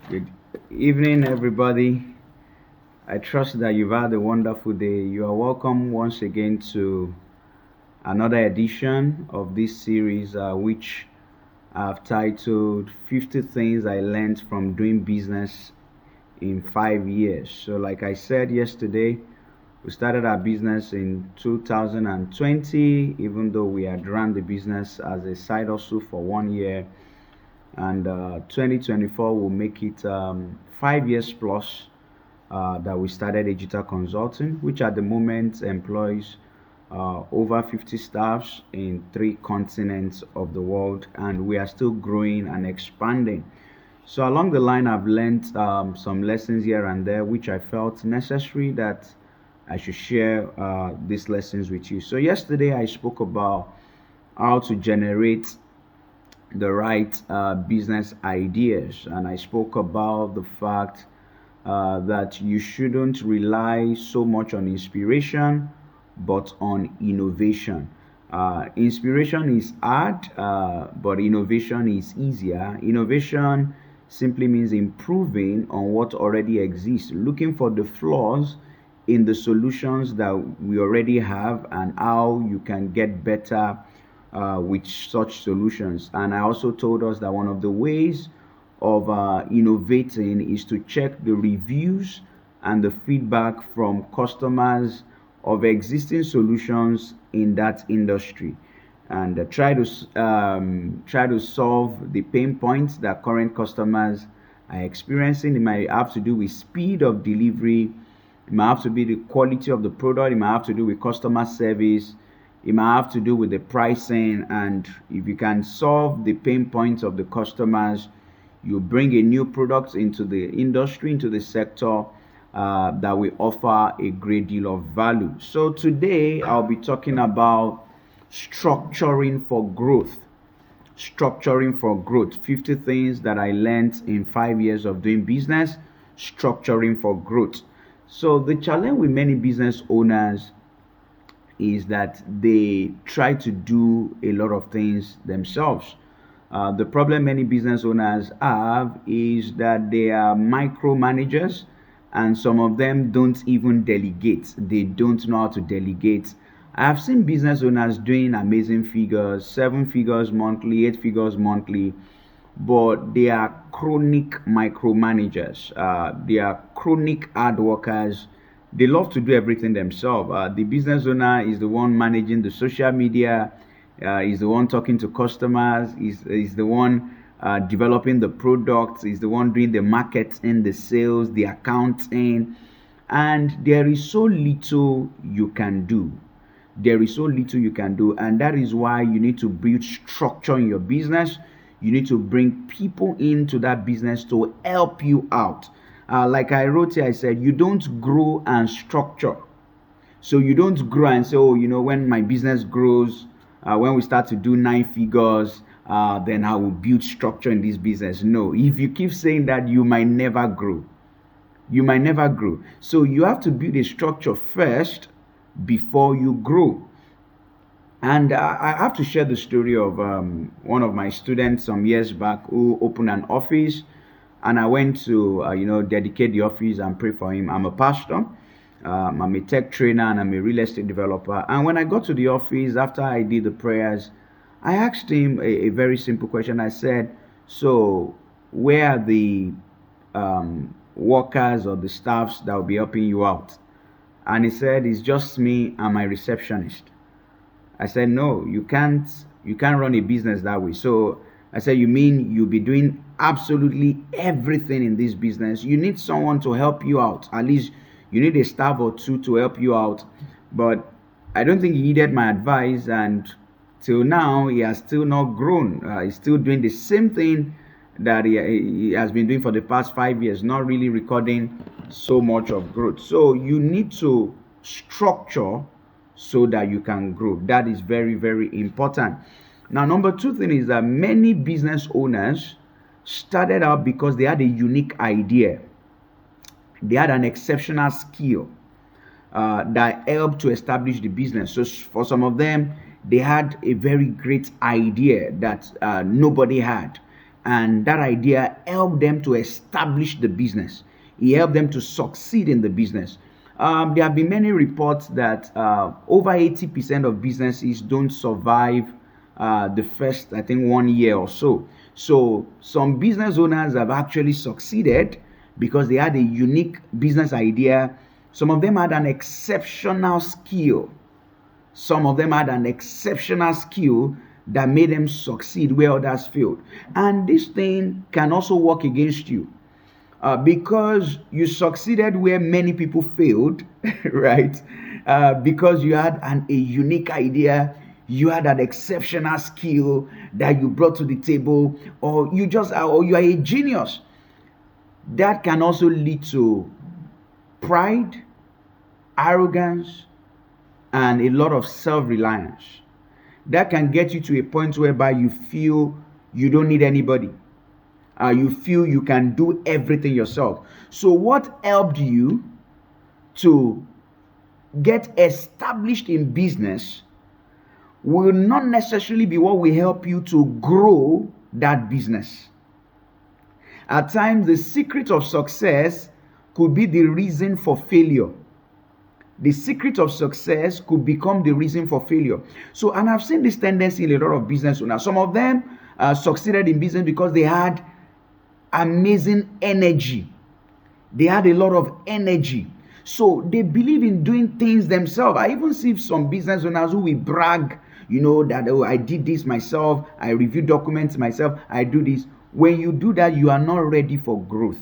Good evening, everybody. I trust that you've had a wonderful day. You are welcome once again to another edition of this series, which I've titled 50 Things I Learned from Doing Business in 5 years. So, like I said yesterday, we started our business in 2020, even though we had run the business as a side hustle for 1 year. And 2024 will make it 5 years plus that we started Digital Consulting, which at the moment employs over 50 staffs in 3 continents of the world, and we are still growing and expanding. So along the line, I've learned some lessons here and there, which I felt necessary that I should share these lessons with you. So yesterday, I spoke about how to generate the right business ideas, and I spoke about the fact that you shouldn't rely so much on inspiration but on innovation. Inspiration is hard, but innovation is easier. Innovation simply means improving on what already exists, looking for the flaws in the solutions that we already have and how you can get better with such solutions. And I also told us that one of the ways of innovating is to check the reviews and the feedback from customers of existing solutions in that industry, and try to solve the pain points that current customers are experiencing. It might have to do with speed of delivery, it might have to be the quality of the product, it might have to do with customer service, it might have to do with the pricing. And if you can solve the pain points of the customers, you bring a new product into the industry, into the sector that will offer a great deal of value. So today I'll be talking about structuring for growth. Structuring for growth. 50 things that I learned in 5 years of doing business. Structuring for growth. So the challenge with many business owners is that they try to do a lot of things themselves. The problem many business owners have is that they are micromanagers, and some of them don't even delegate. They don't know how to delegate. I've seen business owners doing amazing figures, 7 figures monthly, 8 figures monthly, but they are chronic micromanagers. They are chronic hard workers. They love to do everything themselves. The business owner is the one managing the social media, is the one talking to customers, is the one developing the products, is the one doing the marketing, the sales, the accounting, and there is so little you can do. There is so little you can do, and that is why you need to build structure in your business. You need to bring people into that business to help you out. Like I wrote here, I said, you don't grow and structure. So you don't grow and say, oh, when my business grows, when we start to do 9 figures, then I will build structure in this business. No, if you keep saying that, you might never grow. You might never grow. So you have to build a structure first before you grow. And I have to share the story of one of my students some years back who opened an office, and I went to dedicate the office and pray for him. I'm a pastor, I'm a tech trainer, and I'm a real estate developer. And when I got to the office after I did the prayers, I asked him a very simple question. I said, "So, where are the workers or the staffs that will be helping you out?" And he said, "It's just me and my receptionist." I said, "No, you can't run a business that way." So I said, "You mean you'll be doing absolutely everything in this business? You need someone to help you out. At least you need a staff or two to help you out." But I don't think he needed my advice, and till now he has still not grown. He's still doing the same thing that he has been doing for the past 5 years, not really recording so much of growth. So you need to structure so that you can grow. That is very, very important. Now, number two thing is that many business owners started out because they had a unique idea. They had an exceptional skill that helped to establish the business. So for some of them, they had a very great idea that nobody had. and that idea helped them to establish the business. It helped them to succeed in the business. There have been many reports that over 80% of businesses don't survive the first, I think, 1 year or so. So some business owners have actually succeeded because they had a unique business idea. Some of them had an exceptional skill. Some of them had an exceptional skill that made them succeed where others failed. And this thing can also work against you. Because you succeeded where many people failed, right? Because you had a unique idea, you had an exceptional skill that you brought to the table, or you are a genius. That can also lead to pride, arrogance, and a lot of self-reliance. That can get you to a point whereby you feel you don't need anybody. You feel you can do everything yourself. So what helped you to get established in business will not necessarily be what will help you to grow that business. At times, the secret of success could be the reason for failure. The secret of success could become the reason for failure. So, and I've seen this tendency in a lot of business owners. Some of them succeeded in business because they had amazing energy. They had a lot of energy. So they believe in doing things themselves. I even see some business owners who will brag, that, oh, I did this myself. I review documents myself. I do this. When you do that, you are not ready for growth.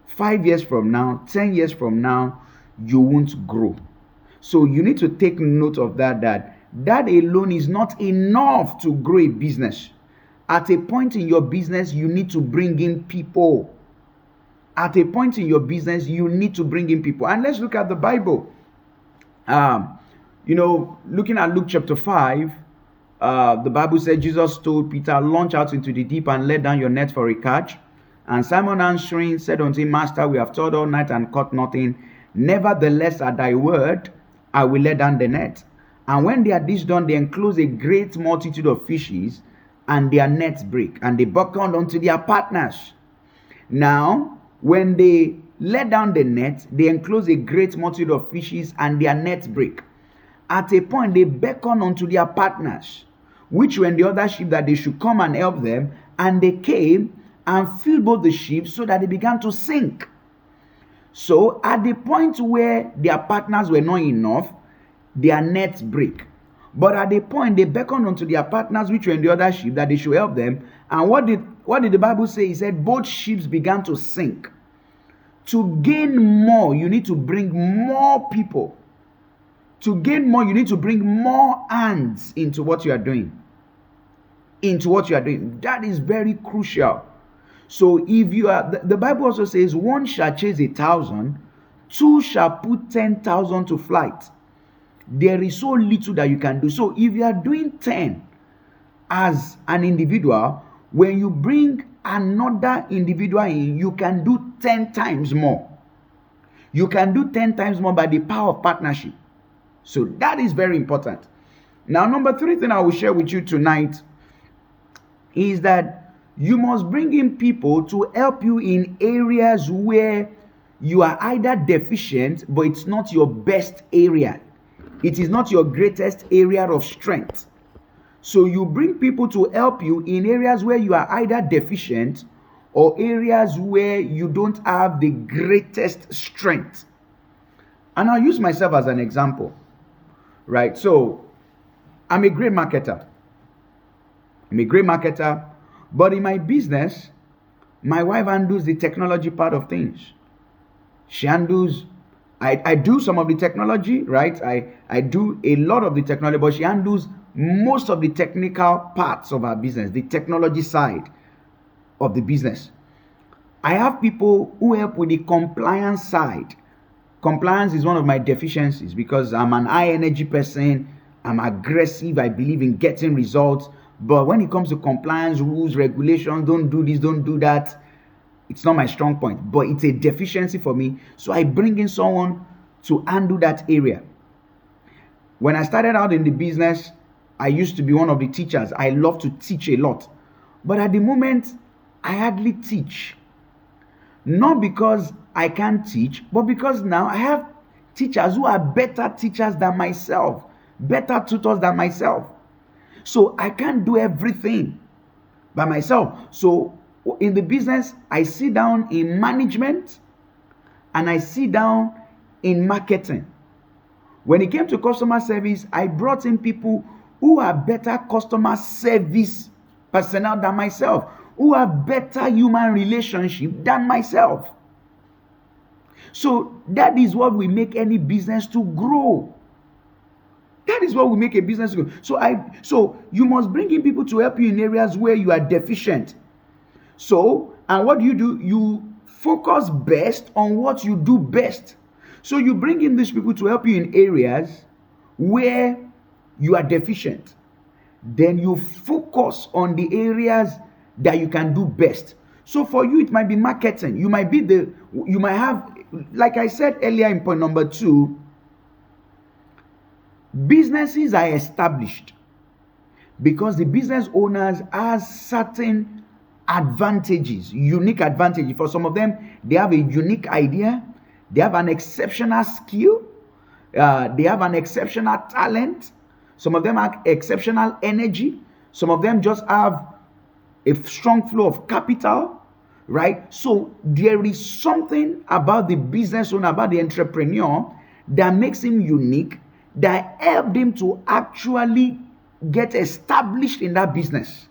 5 years from now, 10 years from now, you won't grow. So you need to take note of that alone is not enough to grow a business. At a point in your business, you need to bring in people. At a point in your business, you need to bring in people. And let's look at the Bible. Looking at Luke chapter 5, the Bible said Jesus told Peter, launch out into the deep and let down your net for a catch. And Simon answering said unto him, Master, we have toiled all night and caught nothing. Nevertheless, at thy word, I will let down the net. And when they had this done, they enclosed a great multitude of fishes, and their nets break, and they beckoned unto their partners. Now, when they let down the net, they enclose a great multitude of fishes, and their nets break. At a point, they beckon unto their partners, which were in the other ship, that they should come and help them. And they came and filled both the ships, so that they began to sink. So, at the point where their partners were not enough, their nets break. But at the point they beckoned unto their partners which were in the other ship that they should help them. And what did the Bible say? It said both ships began to sink. To gain more, you need to bring more people. To gain more, you need to bring more hands into what you are doing. That is very crucial. So if you are, the Bible also says, one shall chase 1,000, two shall put 10,000 to flight. There is so little that you can do. So if you are doing 10 as an individual, when you bring another individual in, you can do 10 times more. You can do 10 times more by the power of partnership. So that is very important. Now, number 3 thing I will share with you tonight is that you must bring in people to help you in areas where you are either deficient, but it's not your best area. It is not your greatest area of strength. So you bring people to help you in areas where you are either deficient or areas where you don't have the greatest strength. And I'll use myself as an example, right? So I'm a great marketer. But in my business, my wife handles the technology part of things. She handles, I do some of the technology, right? I do a lot of the technology, but she handles most of the technical parts of our business, the technology side of the business. I have people who help with the compliance side. Compliance is one of my deficiencies because I'm an high energy person. I'm aggressive. I believe in getting results. But when it comes to compliance, rules, regulations, don't do this, don't do that, it's not my strong point. But it's a deficiency for me. So I bring in someone to handle that area. When I started out in the business, I used to be one of the teachers. I love to teach a lot. But at the moment, I hardly teach. Not because I can't teach, but because now I have teachers who are better teachers than myself, better tutors than myself. So I can't do everything by myself. So in the business, I sit down in management and I sit down in marketing. When it came to customer service, I brought in people who are better customer service personnel than myself, who have better human relationship than myself. So that is what will make any business to grow. That is what will make a business grow. So you must bring in people to help you in areas where you are deficient. So, and what do? You focus best on what you do best. So you bring in these people to help you in areas where you are deficient. Then you focus on the areas that you can do best. So for you, it might be marketing. You might have, like I said earlier in point number 2, businesses are established because the business owners have certain advantages, unique advantages. For some of them, they have a unique idea, they have an exceptional skill, they have an exceptional talent. Some of them have exceptional energy. Some of them just have a strong flow of capital, right? So there is something about the business owner, about the entrepreneur, that makes him unique, that helped him to actually get established in that business.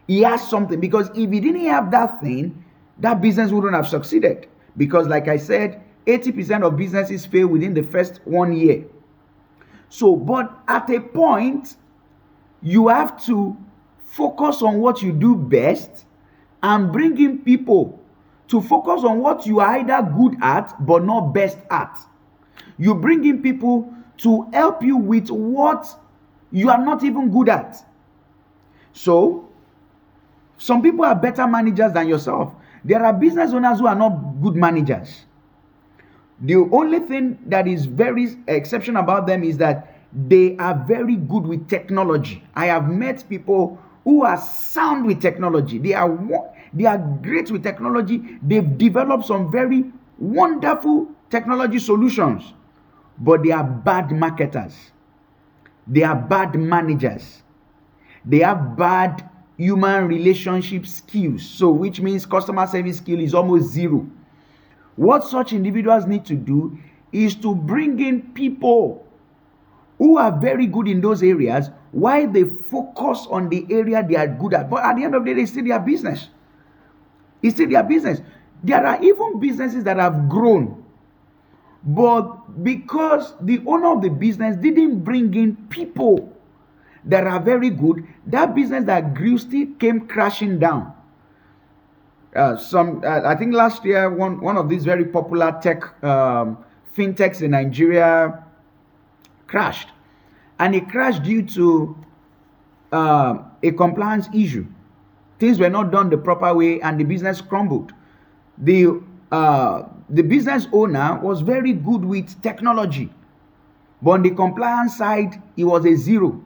He has something, because if he didn't have that thing, that business wouldn't have succeeded. Because like I said, 80% of businesses fail within the first 1 year. So, but at a point, you have to focus on what you do best and bring in people to focus on what you are either good at but not best at. You bring in people to help you with what you are not even good at. So, some people are better managers than yourself. There are business owners who are not good managers. The only thing that is very exceptional about them is that they are very good with technology. I have met people who are sound with technology. They are great with technology. They've developed some very wonderful technology solutions, but they are bad marketers. They are bad managers. They have bad human relationship skills. So which means customer service skill is almost zero. What such individuals need to do is to bring in people who are very good in those areas while they focus on the area they are good at. But at the end of the day, it's still their business. It's still their business. There are even businesses that have grown, but because the owner of the business didn't bring in people that are very good, that business that grew still came crashing down. I think last year, one of these very popular fintechs in Nigeria crashed, and it crashed due to a compliance issue. Things were not done the proper way, and the business crumbled. The business owner was very good with technology, but on the compliance side, he was a zero.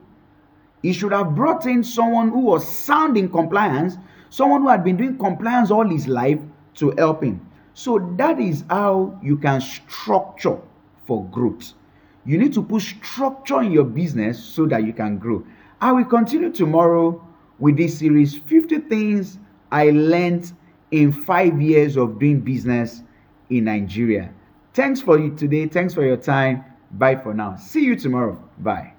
He should have brought in someone who was sound in compliance, someone who had been doing compliance all his life to help him. So that is how you can structure for growth. You need to put structure in your business so that you can grow. I will continue tomorrow with this series, 50 things I learned in 5 years of doing business in Nigeria. Thanks for you today. Thanks for your time. Bye for now. See you tomorrow. Bye.